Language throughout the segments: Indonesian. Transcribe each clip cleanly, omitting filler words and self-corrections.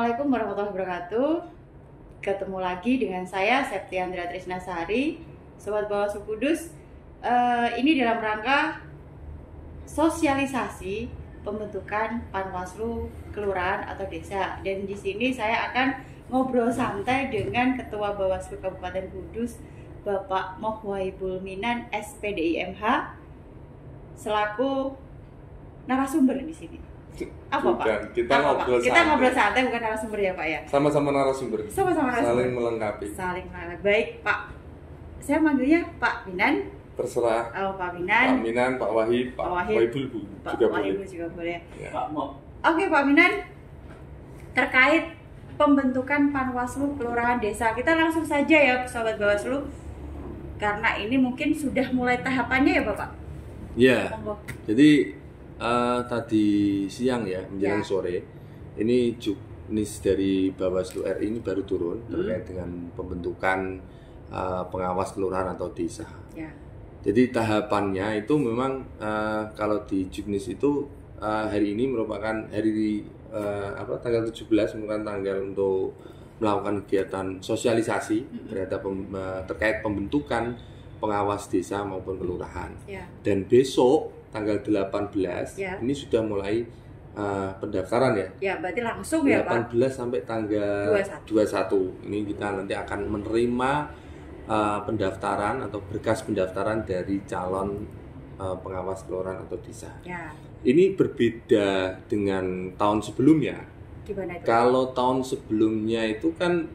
Assalamualaikum warahmatullahi wabarakatuh. Ketemu lagi dengan saya Septiandra Trisnasari, Sobat Bawaslu Kudus. Ini dalam rangka sosialisasi pembentukan Panwaslu Kelurahan atau Desa. Dan di sini saya akan ngobrol santai dengan Ketua Bawaslu Kabupaten Kudus, Bapak Mohwaibul Minan, SPDI MH, selaku narasumber di sini. Apa Pak? Kita ngobrol santai, bukan narasumber ya Pak ya? Sama-sama narasumber. Sama-sama narasumber. Saling melengkapi. Saling melengkapi. Baik Pak. Saya manggilnya Pak Minan. Terserah. Oh, Pak Minan. Pak Minan, Pak Wahid, Pak Wahibul Pak juga Wahibul boleh. juga boleh. Ya. Pak Mo. Oke Pak Minan. Terkait pembentukan Panwaslu Kelurahan Desa, kita langsung saja ya Sobat Bawaslu. Karena ini mungkin sudah mulai tahapannya ya Bapak? Ya. Monggo. Jadi tadi siang ya menjelang Ya. sore ini juknis dari Bawaslu RI ini baru turun terkait dengan pembentukan pengawas kelurahan atau desa. Ya. Jadi tahapannya itu memang kalau di juknis itu hari ini merupakan hari tanggal 17 merupakan tanggal untuk melakukan kegiatan sosialisasi terhadap terkait pembentukan pengawas desa maupun kelurahan. Ya. Dan besok tanggal 18 Ya. ini sudah mulai pendaftaran ya. Ya, berarti langsung ya Pak. 18 sampai tanggal 21. Ini kita nanti akan menerima pendaftaran atau berkas pendaftaran dari calon pengawas kelurahan atau desa. Ya. Ini berbeda dengan tahun sebelumnya. Gimana itu? Kalau tahun sebelumnya itu kan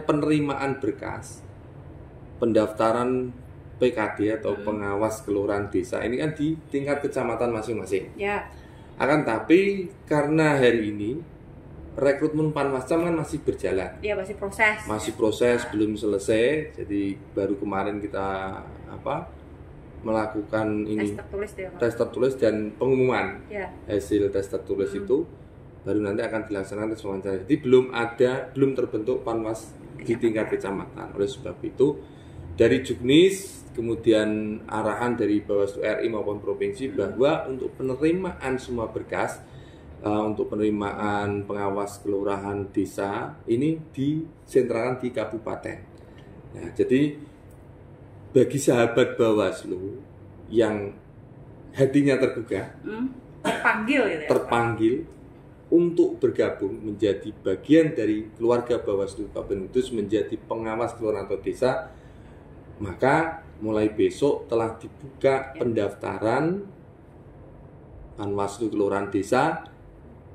penerimaan berkas pendaftaran PKD atau pengawas kelurahan desa ini kan di tingkat kecamatan masing-masing. Ya. Akan tapi karena hari ini rekrutmen Panwascam kan masih berjalan. Ya, masih proses. Masih proses, belum selesai. Jadi baru kemarin kita melakukan ini Tes tertulis ya Pak. tes tertulis dan pengumuman Ya. hasil tes tertulis itu baru nanti akan dilaksanakan tes wawancara. Jadi belum terbentuk Panwas di tingkat kecamatan. Oleh sebab itu dari juknis kemudian arahan dari Bawaslu RI maupun provinsi bahwa untuk penerimaan semua berkas untuk penerimaan pengawas kelurahan desa ini disentralkan di kabupaten. Nah, jadi bagi sahabat Bawaslu yang hatinya tergugah, Terpanggil gitu ya. terpanggil untuk bergabung menjadi bagian dari keluarga Bawaslu Kabupaten Kudus menjadi pengawas kelurahan atau desa, maka mulai besok telah dibuka pendaftaran Panwaslu kelurahan desa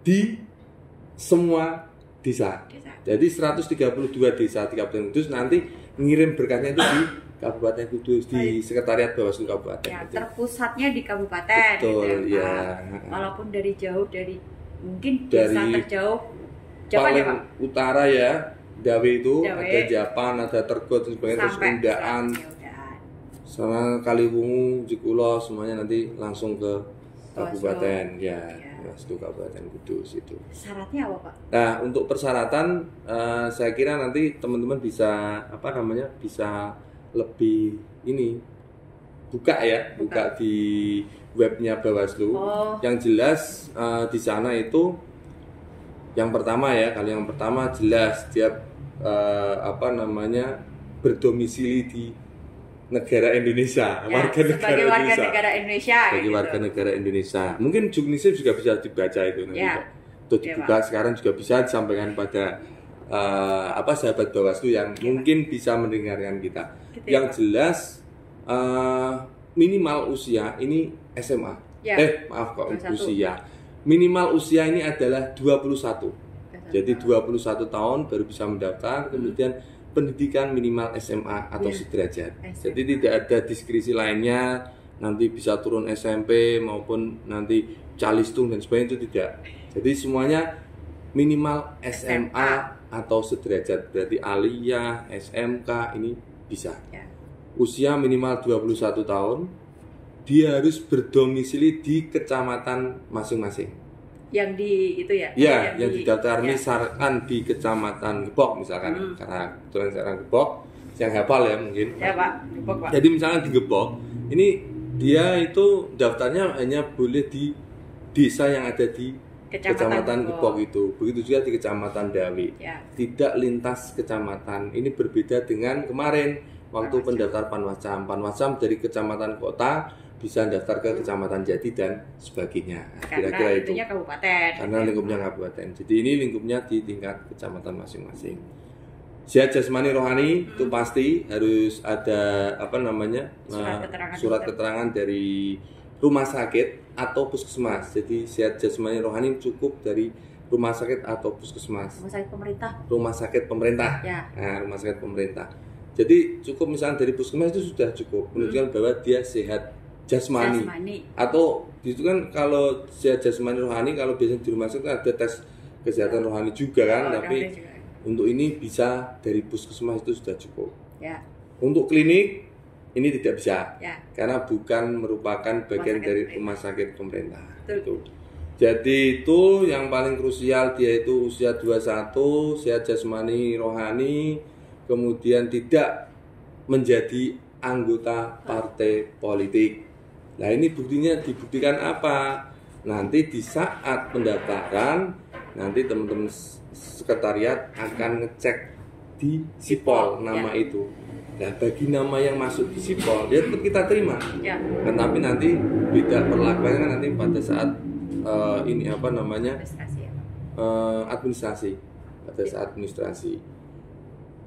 di semua desa. Jadi 132 desa di Kabupaten Kudus nanti ngirim berkasnya itu di Kabupaten Kudus, di Sekretariat Bawaslu Kabupaten. Ya, terpusatnya di kabupaten. Betul, gitu ya. Pak. Walaupun dari jauh, mungkin desa Dari terjauh. Japan paling ya Pak? utara ya, Dawe itu Dawe. ada Japan, ada Tergot dan sebagainya, terus Sampai Undaan, ya udah. sana Kaliwungu, Jekulo, semuanya nanti langsung ke Bawaslu. kabupaten ya, Ya. Bawaslu Kabupaten Kudus itu. Syaratnya apa Pak? Nah, untuk persyaratan saya kira nanti teman-teman bisa bisa lebih ini buka di webnya Bawaslu. Oh. Yang jelas di sana itu yang pertama jelas dia berdomisili di negara Indonesia, Ya, sebagai warga negara Indonesia. Bagi gitu. warga negara Indonesia. Mungkin juknisnya juga bisa dibaca itu nanti. Ya. Pak. Itu Ya, dibuka sekarang juga bisa disampaikan pada sahabat Bawaslu yang mungkin bisa mendengarkan kita. Gitu ya, Yang Pak. jelas minimal usia ini SMA. Ya. Maaf kok 21. usia. Minimal usia ini adalah 21. Jadi 21 tahun baru bisa mendaftar, kemudian pendidikan minimal SMA atau Ya. sederajat. SMA. Jadi tidak ada diskresi lainnya, nanti bisa turun SMP maupun nanti calistung dan sebagainya, itu tidak. Jadi semuanya minimal SMA atau sederajat. Berarti aliyah, SMK ini bisa. Ya. Usia minimal 21 tahun, dia harus berdomisili di kecamatan masing-masing. Yang di itu ya? Ya, yang didaftar ya. misalkan di kecamatan Gebok misalkan, karena kebetulan saya orang Gebok, yang hafal ya mungkin. Ya Pak, Gebok Pak. Jadi misalnya di Gebok, ini dia itu daftarnya hanya boleh di desa yang ada di Kecamatan Gepok itu. Begitu juga di Kecamatan Dawi. Ya. Tidak lintas kecamatan. Ini berbeda dengan kemarin waktu pendaftar Panwascam. Panwascam dari kecamatan kota bisa daftar ke Kecamatan Jati dan sebagainya. Kira-kira itu. Karena kabupaten. Karena lingkupnya kabupaten. Jadi ini lingkupnya di tingkat kecamatan masing-masing. Sehat jasmani rohani itu pasti harus ada surat keterangan dari rumah sakit atau puskesmas. Jadi sehat jasmani rohani cukup dari rumah sakit atau puskesmas. Rumah sakit pemerintah. Rumah sakit pemerintah. Ya. Nah, rumah sakit pemerintah. Jadi cukup misalnya dari puskesmas itu sudah cukup menunjukkan bahwa dia sehat jasmani. Atau itu kan kalau sehat jasmani rohani, kalau biasanya di rumah sakit ada tes kesehatan rohani juga kan, tapi untuk ini bisa dari puskesmas itu sudah cukup. Ya. Untuk klinik ini tidak bisa, ya, karena bukan merupakan bagian dari rumah sakit pemerintah. Itu. Jadi itu yang paling krusial, dia itu usia 21, sehat jasmani rohani, kemudian tidak menjadi anggota partai politik. Nah ini buktinya dibuktikan apa? Nanti di saat pendaftaran, nanti teman-teman sekretariat akan ngecek di Sipol nama itu. Nah bagi nama yang masuk di Sipol, dia tetap kita terima. Ya. Tapi nanti beda perlakuannya nanti pada saat administrasi. Pada saat administrasi.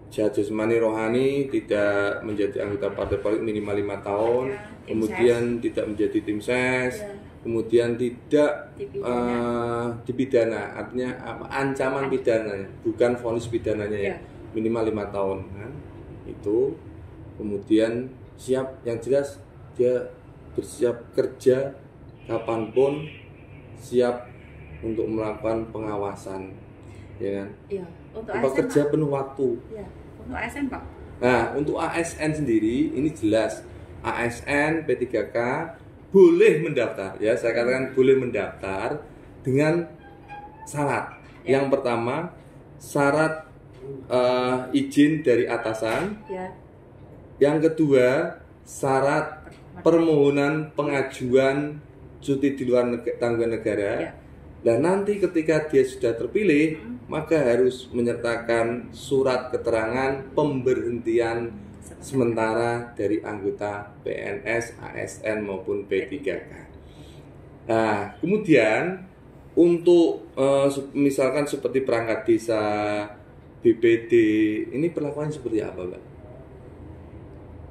Sehat jasmani rohani tidak menjadi anggota partai politik minimal 5 tahun, ya, kemudian tidak menjadi tim ses, ya, kemudian tidak dipidana, artinya apa? Ancaman pidananya, bukan vonis pidananya ya, minimal 5 tahun kan? Itu kemudian siap, yang jelas dia bersiap kerja kapanpun, siap untuk melakukan pengawasan, ya kan? Iya. Untuk bekerja penuh waktu. Ya. Untuk ASN Pak. Nah, untuk ASN sendiri ini jelas ASN P3K boleh mendaftar, ya saya katakan boleh mendaftar dengan syarat. Ya. Yang pertama syarat izin dari atasan. Ya. Yang kedua syarat permohonan pengajuan cuti di luar tanggungan negara. Ya. Dan nanti ketika dia sudah terpilih, maka harus menyertakan surat keterangan pemberhentian sementara dari anggota PNS, ASN maupun P3K. Nah, kemudian untuk misalkan seperti perangkat desa, BPD, ini perlakuannya seperti apa, Mbak?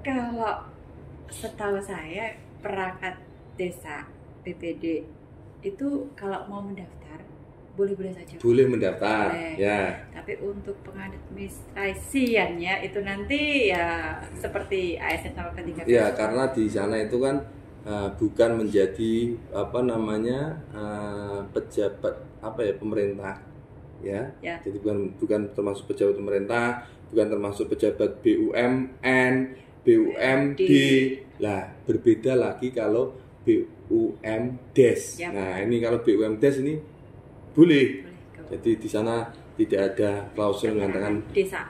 Kalau setahu saya perangkat desa, BPD itu kalau mau mendaftar boleh-boleh saja. Boleh mendaftar, boleh. Ya. Tapi untuk pengadministrasiannya itu nanti ya seperti ASN sama P3K. Ya, karena di sana itu kan bukan menjadi pejabat pemerintah, ya. Ya. Jadi bukan termasuk pejabat pemerintah, bukan termasuk pejabat BUMN, BUMD. Lah, berbeda lagi kalau BUMDes. Yep. Nah, ini kalau BUMDes ini boleh. Jadi di sana tidak ada klausul mengatakan desa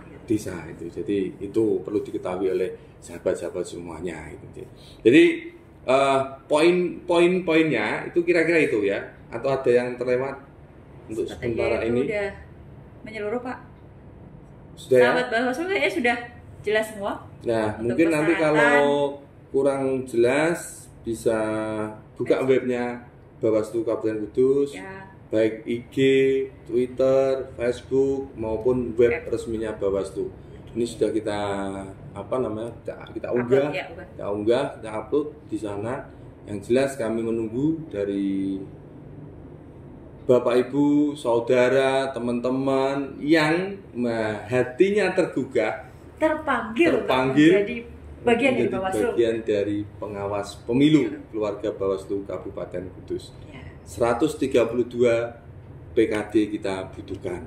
itu. Jadi itu perlu diketahui oleh sahabat-sahabat semuanya itu. Jadi poin-poinnya itu kira-kira itu ya, atau ada yang terlewat untuk sementara ini? Sudah menyeluruh, Pak. Sudah. Sahabat Bawaslu ya sudah jelas semua. Nah, mungkin nanti kalau kurang jelas bisa buka webnya Bawaslu Kabupaten Kudus, ya. Baik IG, Twitter, Facebook maupun web resminya Bawaslu. Ini sudah kita kita unggah, kita upload di sana. Yang jelas kami menunggu dari Bapak Ibu, saudara, teman-teman yang hatinya tergugah, terpanggil jadi bagian dari Bawaslu, bagian dari pengawas pemilu keluarga Bawaslu Kabupaten Kudus. 132 PKD kita butuhkan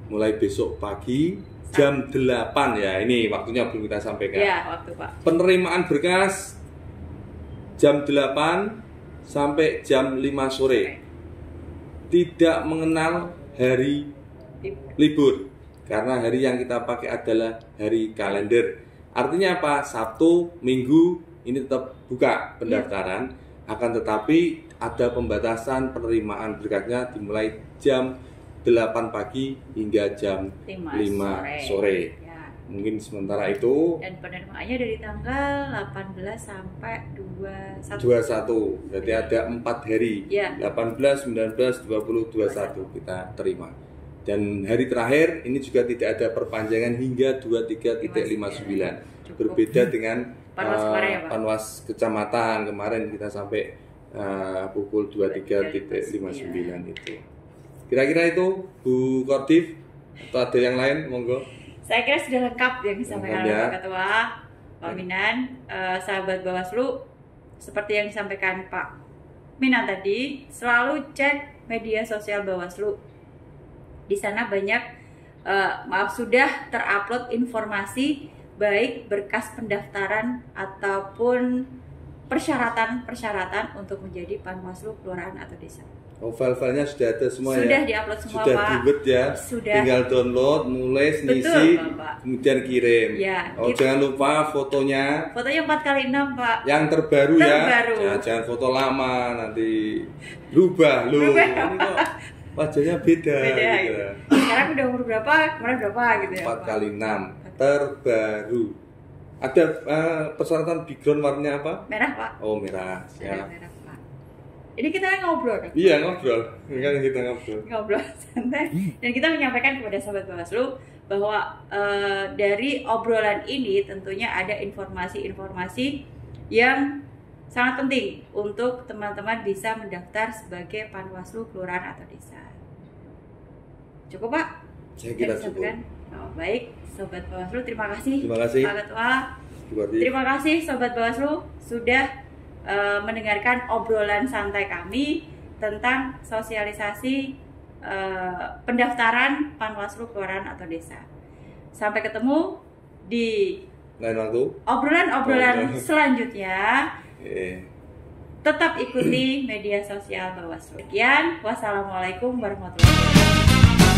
mulai besok pagi jam 8 ya, ini waktunya belum kita sampaikan. Ya, waktu Pak. Penerimaan berkas jam 8 sampai jam 5 sore. Tidak mengenal hari libur, karena hari yang kita pakai adalah hari kalender. Artinya apa? Sabtu, Minggu ini tetap buka pendaftaran. Akan tetapi ada pembatasan penerimaan berkasnya dimulai jam 8 pagi hingga jam 5 sore. Ya. Mungkin sementara itu. Dan penerimaannya dari tanggal 18 sampai 21. 21. Berarti ada 4 hari. Ya. 18, 19, 20, 21 kita terima. Dan hari terakhir ini juga tidak ada perpanjangan hingga 23.59. Berbeda dengan Panwas kecamatan kemarin kita sampai pukul 23.59 itu. Kira-kira itu Bu Kordif atau ada yang lain, monggo. Saya kira sudah lengkap yang disampaikan oleh Pak Ketua Pak Minan. Sahabat Bawaslu, seperti yang disampaikan Pak Minan tadi, selalu cek media sosial Bawaslu. Di sana banyak sudah terupload informasi baik berkas pendaftaran ataupun persyaratan untuk menjadi Panwaslu kelurahan atau desa. Oh, file-filenya sudah ada semua ya? Sudah diupload semua, sudah Pak. Sudah ya? Sudah. Tinggal download, nulis, ngisi, kemudian kirim. Ya, jangan lupa fotonya. Fotonya 4x6, Pak. Yang terbaru ya? Jangan foto lama, nanti berubah loh. Ini kok wajahnya beda gitu. Sekarang udah umur berapa, kemarin berapa gitu ya? 4x6 terbaru. Ada persyaratan background warnanya apa? Merah, Pak. Oh, merah. Merah, Pak. Ini kita ngobrol kan? Iya, ngobrol. Kan kita ngobrol santai. Dan kita menyampaikan kepada sahabat Bawaslu bahwa dari obrolan ini tentunya ada informasi-informasi yang sangat penting untuk teman-teman bisa mendaftar sebagai Panwaslu kelurahan atau desa. Cukup, Pak? Saya kira cukup. Oh, baik, Sobat Bawaslu, terima kasih. Terima kasih Pak Ketua. Terima kasih Sobat Bawaslu sudah mendengarkan obrolan santai kami tentang sosialisasi pendaftaran Panwaslu kelurahan atau desa. Sampai ketemu di lain waktu. Obrolan selanjutnya. Tetap ikuti media sosial Bawaslu. Sekian, wassalamualaikum warahmatullahi wabarakatuh.